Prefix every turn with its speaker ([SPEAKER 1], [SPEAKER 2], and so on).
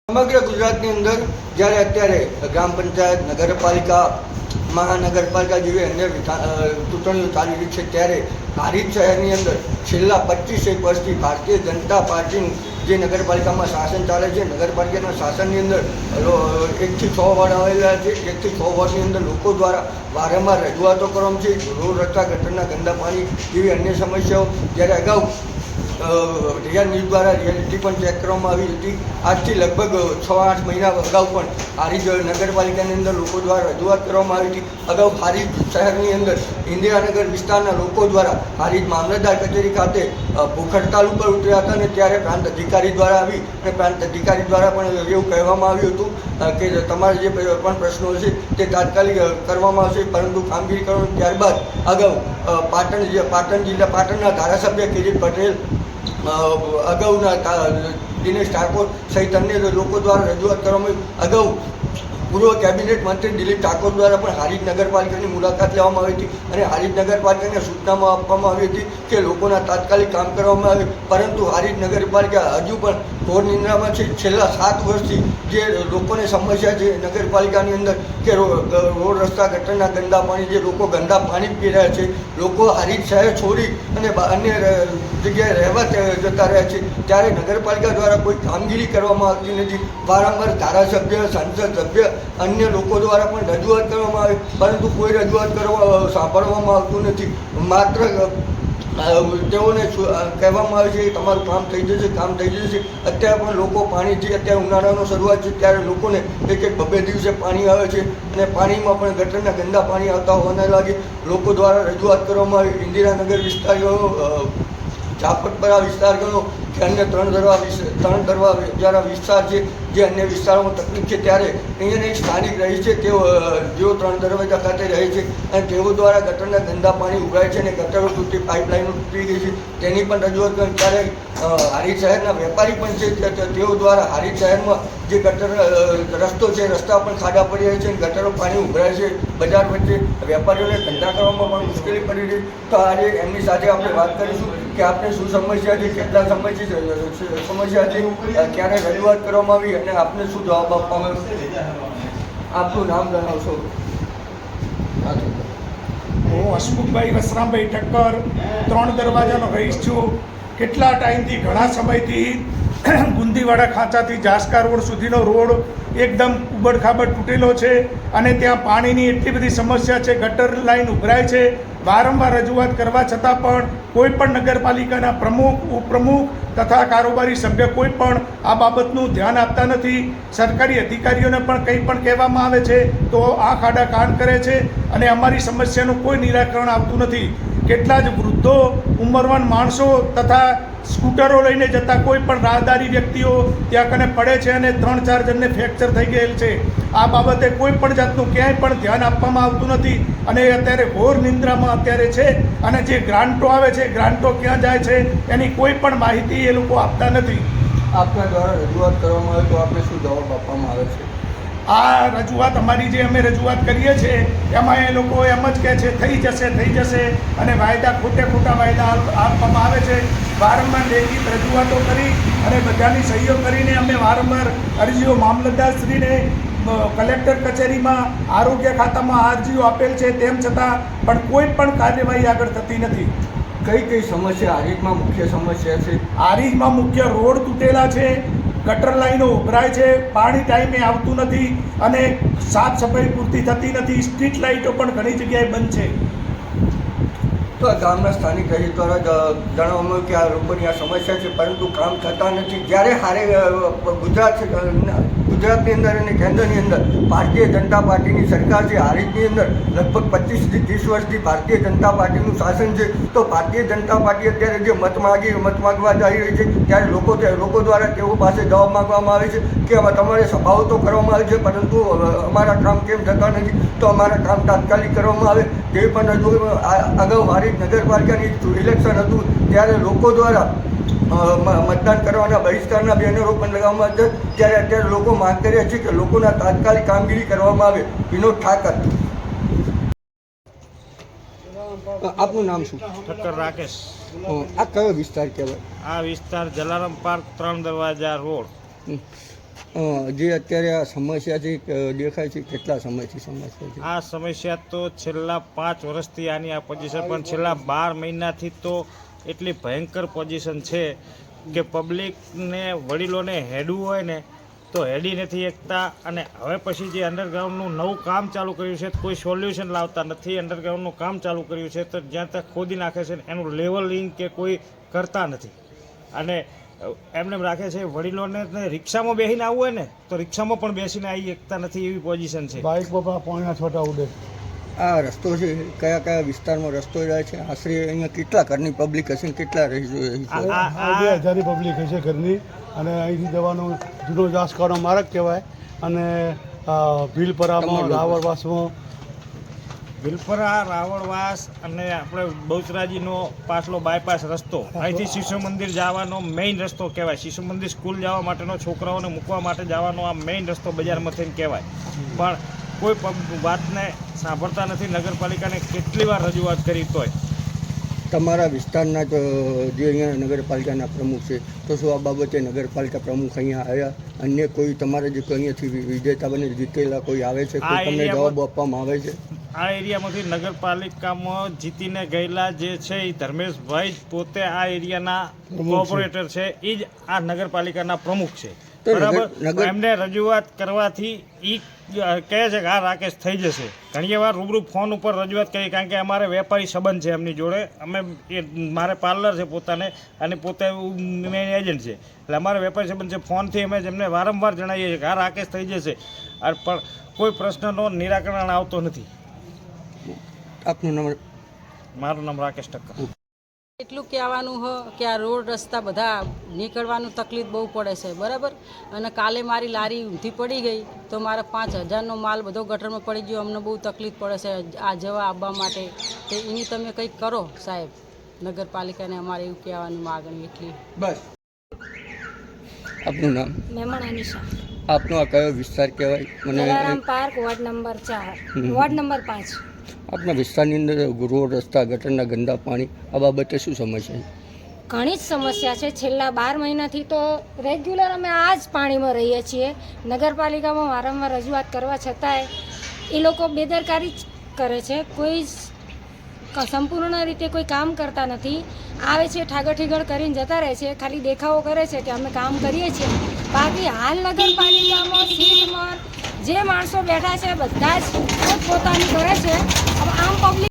[SPEAKER 1] સમગ્ર ગુજરાતની અંદર જ્યારે અત્યારે ગ્રામ પંચાયત, નગરપાલિકા, મહાનગરપાલિકા જેવી અન્ય ચૂંટણીઓ ચાલી રહી છે, ત્યારે હારીજ શહેરની અંદર છેલ્લા 25 વર્ષથી ભારતીય જનતા પાર્ટીનું જે નગરપાલિકામાં શાસન ચાલે છે, નગરપાલિકાના શાસનની અંદર 1 થી 6 વોર્ડ આવેલા છે. 1 થી 6 વોર્ડની અંદર લોકો દ્વારા વારંવાર રજૂઆતો કરવામાં છે. રોડ, રસ્તા, ગટરના ગંદા પાણી જેવી અન્ય સમસ્યાઓ જ્યારે અગાઉ રિયા ન્યૂઝ દ્વારા રિયાલિટી પણ ચેક કરવામાં આવી હતી. આજથી લગભગ 6-8 મહિના અગાઉ પણ હારીજ નગરપાલિકાની અંદર લોકો દ્વારા રજૂઆત કરવામાં આવી હતી. અગાઉ હારીજ શહેરની અંદર ઇન્દિરાનગર વિસ્તારના લોકો દ્વારા હારીજ મામલતદાર કચેરી ખાતે ભૂખ હડતાલ ઉપર ઉતર્યા હતા, અને ત્યારે પ્રાંત અધિકારી દ્વારા આવી અને પ્રાંત અધિકારી દ્વારા પણ એવું કહેવામાં આવ્યું હતું કે તમારે જે પણ પ્રશ્નો છે તે તાત્કાલિક કરવામાં આવશે, પરંતુ કામગીરી કરવાનું. ત્યારબાદ અગાઉ પાટણના ધારાસભ્ય કિરીટ પટેલ, અગાઉના દિનેશ ઠાકોર સહિત અન્ય લોકો દ્વારા રજૂઆત કરવામાં આવી. અગાઉ પૂર્વ કેબિનેટ મંત્રી દિલીપ ઠાકોર દ્વારા પણ હારીજ નગરપાલિકાની મુલાકાત લેવામાં આવી હતી, અને હારીજ નગરપાલિકાને સૂચનામાં આપવામાં આવી હતી કે લોકોના તાત્કાલિક કામ કરવામાં આવે, પરંતુ હારીજ નગરપાલિકા હજુ પણ ઘોર નિંદ્રામાં છે. છેલ્લા 7 વર્ષથી જે લોકોને સમસ્યા છે નગરપાલિકાની અંદર કે રોડ, રસ્તા, ગટરના ગંદા પાણી, જે લોકો ગંદા પાણી પી રહ્યા છે, લોકો હારીજ શહેર છોડી અને અન્ય જગ્યાએ રહેવા જતા રહ્યા છે, ત્યારે નગરપાલિકા દ્વારા કોઈ કામગીરી કરવામાં આવતી નથી. વારંવાર ધારાસભ્ય, સંસદ સભ્ય, અન્ય લોકો દ્વારા પણ રજૂઆત કરવામાં આવે, પરંતુ કોઈ રજૂઆત સાંભળવામાં આવતું નથી. માત્ર તેઓને કહેવામાં આવે છે કે તમારું કામ થઈ જશે, કામ થઈ જશે. અત્યારે પણ લોકો પાણીથી, અત્યારે ઉનાળાનો શરૂઆત છે ત્યારે લોકોને 1-2 દિવસે પાણી આવે છે, અને પાણીમાં પણ ગટરના ગંદા પાણી આવતા હોવાને લાગે લોકો દ્વારા રજૂઆત કરવામાં આવી. ઇન્દિરાનગર વિસ્તાર ગણો, જાફતપરા વિસ્તાર ગણો કે અન્ય ત્રણ દરવાજા વિસ્તાર છે, જે અન્ય વિસ્તારોમાં તકલીફ છે, ત્યારે અહીંયાના સ્થાનિક રહી છે જેઓ 3 દરવાજા ખાતે રહે છે, અને તેઓ દ્વારા ગટરના ગંદા પાણી ઉભરાય છે અને ગટરો તૂટી, પાઇપલાઇનો તૂટી ગઈ છે, તેની પણ રજૂઆત કરી. ત્યારે હારીજ શહેરના વેપારી પણ છે, તેઓ દ્વારા હારીજ શહેરમાં જે ગટર રસ્તો છે, રસ્તા પણ ખાડા પડી રહ્યા છે, ગટરો પાણી ઉભરાય છે, બજાર વચ્ચે વેપારીઓને ધંધા કરવામાં પણ મુશ્કેલી પડી રહી. તો આજે એમની સાથે આપણે વાત કરીશું કે આપણે શું સમસ્યા છે, કેટલા સમસ્યા છે, ક્યારે રજૂઆત કરવામાં આવી અને આપને શું જવાબ આપવામાં આવ્યો. આપનું નામ જણાવશો?
[SPEAKER 2] હું હસમુખભાઈ વસરામભાઈ ઠક્કર, 3 દરવાજાનો રહીશ છું. કેટલા ટાઈમથી, ઘણા સમયથી ગુંદીવાડા ખાંચાથી જાસકા રોડ સુધીનો રોડ એકદમ ઉબડખાબડ તૂટેલો છે, અને ત્યાં પાણીની એટલી બધી સમસ્યા છે, ગટર લાઈન ઉભરાય છે. વારંવાર રજૂઆત કરવા છતાં પણ કોઈ પણ નગરપાલિકાના પ્રમુખ, ઉપપ્રમુખ તથા કારોબારી સભ્ય કોઈ પણ આ બાબતનું ધ્યાન આપતા નથી. સરકારી અધિકારીઓને પણ કંઈ પણ કહેવામાં આવે છે તો આ ખાડા કાન કરે છે, અને અમારી સમસ્યાનું કોઈ નિરાકરણ આવતું નથી. કેટલા જ વૃદ્ધો, ઉંમરવાન માણસો તથા સ્કૂટરો લઈને જતા કોઈ પણ રાહદારી વ્યક્તિઓ ત્યાં કને પડે છે, અને 3-4 જણને ફ્રેક્ચર થઈ ગયેલ છે. આ બાબતે કોઈ પણ જાતનું ક્યાંય પણ ધ્યાન આપવામાં આવતું નથી, અને અત્યારે ઘોર નિંદ્રામાં અત્યારે છે. અને જે ગ્રાન્ટો આવે છે, ગ્રાન્ટો ક્યાં જાય છે એની કોઈ પણ માહિતી એ લોકો આપતા નથી.
[SPEAKER 1] આપના દ્વારા રજૂઆત કરવામાં આવે તો આપણે શું જવાબ આપવામાં આવે છે?
[SPEAKER 2] આ રજૂઆત અમારી જે અમે રજૂઆત કરીએ છીએ એમાં એ લોકો એમ જ કહે છે થઈ જશે, અને ખોટા વાયદા આપવામાં આવે છે. વારંવાર લેખિત રજૂઆતો કરી અને બધાની સહીઓ કરીને અમે વારંવાર અરજીઓ મામલતદારશ્રીને, કલેક્ટર કચેરીમાં, આરોગ્ય ખાતામાં અરજીઓ આપેલ છે, તેમ છતાં પણ કોઈ પણ કાર્યવાહી આગળ થતી નથી.
[SPEAKER 1] કઈ સમસ્યા હારીજમાં મુખ્ય સમસ્યા છે?
[SPEAKER 2] હારીજમાં મુખ્ય રોડ તૂટેલા છે, ગટર લાઈનો ઉભરાય છે, પાણી ટાઈમે આવતું નથી, અને સાફ સફાઈ પૂરતી થતી નથી. સ્ટ્રીટ લાઇટો પણ ઘણી જગ્યાએ બંધ છે.
[SPEAKER 1] તો ગામના સ્થાનિક રહીશ દ્વારા જણાવવામાં આવ્યું કે આ લોકોની આ સમસ્યા છે, પરંતુ કામ થતા નથી. જ્યારે ગુજરાતની અંદર અને કેન્દ્રની અંદર ભારતીય જનતા પાર્ટીની સરકાર છે, હારીજની અંદર લગભગ 25 થી 30 વર્ષથી ભારતીય જનતા પાર્ટીનું શાસન છે, તો ભારતીય જનતા પાર્ટી અત્યારે જે મત માગવા જઈ રહી છે, ત્યારે લોકો દ્વારા તેઓ પાસે જવાબ માગવામાં આવે છે કે તમારે સભાઓ તો કરવામાં આવે છે, પરંતુ અમારા કામ કેમ થતા નથી, તો અમારા કામ તાત્કાલિક કરવામાં આવે. તે પણ અગાઉ હારીજ નગરપાલિકાની ઇલેક્શન હતું ત્યારે લોકો દ્વારા મતદાન કરવાના બહિષ્કારના બેનરો પણ લગાવવામાં હતા, ત્યારે અત્યારે લોકો માંગ કર્યા છે કે લોકોના તાત્કાલિક કામગીરી કરવામાં આવે. વિનોદ ઠાકર. આપનું નામ શું?
[SPEAKER 3] ઠક્કર રાકેશ.
[SPEAKER 1] આ કયો વિસ્તાર કહેવાય?
[SPEAKER 3] આ વિસ્તાર જલારામ પાર્ક 3 દરવાજા રોડ.
[SPEAKER 1] જે અત્યારે આ સમસ્યા છે દેખાય છે કેટલા સમયથી સમસ્યા છે?
[SPEAKER 3] આ સમસ્યા તો છેલ્લા 5 વર્ષથી આની આ પોઝિશન, પણ છેલ્લા 12 મહિનાથી તો એટલી ભયંકર પોઝિશન છે કે પબ્લિકને વડીલોને હેડવું હોય ને તો હેડી નથી એકતા. અને હવે પછી જે અંડરગ્રાઉન્ડનું નવું કામ ચાલુ કર્યું છે કોઈ સોલ્યુશન લાવતા નથી. અંડરગ્રાઉન્ડનું કામ ચાલુ કર્યું છે તો જ્યાં ત્યાં ખોદી નાખે છે, એનું લેવલિંગ કે કોઈ કરતા નથી અને એમને એમ રાખે છે. વડીલોને રિક્ષામાં બેસીને આવવું હોય ને તો રિક્ષામાં પણ બેસીને આવી એકતા નથી, એવી પોઝિશન છે.
[SPEAKER 4] બાઇક પર પોણા છોટા ઉડે.
[SPEAKER 1] આ રસ્તો છે કયા કયા વિસ્તારમાં રસ્તો જાય છે? આશરે અહીંયા કેટલા ઘરની પબ્લિક હશે ને કેટલા રહીશો?
[SPEAKER 4] 2000 પબ્લિક હશે ઘરની. અને અહીંથી જવાનો જૂનો જાસકાનો માર્ગ કહેવાય. અને ભીલપરામાં, રાવળવાસમાં,
[SPEAKER 3] ભીલપરા, રાવળવાસ અને આપણે બહુચરાજીનો પાછલો બાયપાસ રસ્તો, અહીંથી શિશુ મંદિર જવાનો મેઇન રસ્તો કહેવાય. શિશુ મંદિર સ્કૂલ જવા માટેનો, છોકરાઓને મૂકવા માટે જવાનો આ મેઇન રસ્તો બજારમાં થઈને કહેવાય. પણ કોઈ વાતને સાંભળતા નથી. નગરપાલિકાને કેટલી વાર રજૂઆત કરી તોય.
[SPEAKER 1] તમારા વિસ્તારના જે અહીંયા નગરપાલિકાના પ્રમુખ છે તો શું આ બાબતે નગરપાલિકા પ્રમુખ અહીંયા આવ્યા? અન્ય કોઈ તમારે જે અહીંયાથી વિજેતા બને જીતેલા કોઈ આવે છે? કોઈ તમને જવાબ આપવામાં આવે છે?
[SPEAKER 3] આ એરિયામાંથી નગરપાલિકામાં જીતીને ગયેલા જે છે એ ધર્મેશભાઈ પોતે આ એરિયાના કોર્પોરેટર છે, એ જ આ નગરપાલિકાના પ્રમુખ છે. બરાબર. એમને રજૂઆત કરવાથી એ કહે છે કે આ રાકેશ થઈ જશે. ઘણી વાર રૂબરૂ ફોન ઉપર રજૂઆત કરી, કારણ કે અમારે વેપારી સંબંધ છે એમની જોડે. અમે મારે પાર્લર છે પોતાને અને પોતે મેન એજન્ટ છે, એટલે અમારે વેપારી સંબંધ છે. ફોનથી અમે એમને વારંવાર જણાવીએ છીએ કે આ રાકેશ થઈ જશે, પણ કોઈ પ્રશ્નનો નિરાકરણ આવતો નથી.
[SPEAKER 1] આપનું નામ?
[SPEAKER 3] મારું નામ રાકેશ ઠક્કર.
[SPEAKER 5] એટલું કહેવાનું હો કે આ રોડ રસ્તા બધા નીકળવાનું તકલીફ બહુ પડે છે, બરાબર. અને કાલે મારી લારી ઊંધી પડી ગઈ તો મારા 5000નો માલ બધો ગટરમાં પડી ગયો. અમને બહુ તકલીફ પડે છે આ જવા આવવા માટે. તો એની તમે કંઈક કરો સાહેબ, નગરપાલિકાને. અમારે એવું કહેવાનું માગણી એટલી
[SPEAKER 1] બસ. આપનું નામ?
[SPEAKER 6] મહેમાન અનિશા.
[SPEAKER 1] આપનો આ કયો વિસ્તાર કહેવાય?
[SPEAKER 6] Jalaram park, ward number 4, ward number 5.
[SPEAKER 1] આપણા વિસ્તારની અંદર રોડ રસ્તા ગટરના ગંદા પાણી આ બાબતે શું સમસ્યા છે?
[SPEAKER 6] ઘણી જ સમસ્યા છે. છેલ્લા 12 મહિનાથી તો રેગ્યુલર અમે આ જ પાણીમાં રહીએ છીએ. નગરપાલિકામાં વારંવાર રજૂઆત કરવા છતાંય એ લોકો બેદરકારી જ કરે છે. કોઈ સંપૂર્ણ રીતે કોઈ કામ કરતા નથી. આવે છે, ઠાગર કરીને જતા રહે છે, ખાલી દેખાવો કરે છે કે અમે કામ કરીએ છીએ. બાકી હાલ નગરપાલિકામાં સીટમાં જે માણસો બેઠા છે બધા જ પોતપોતાની કરે છે. હવે આમ પબ્લિક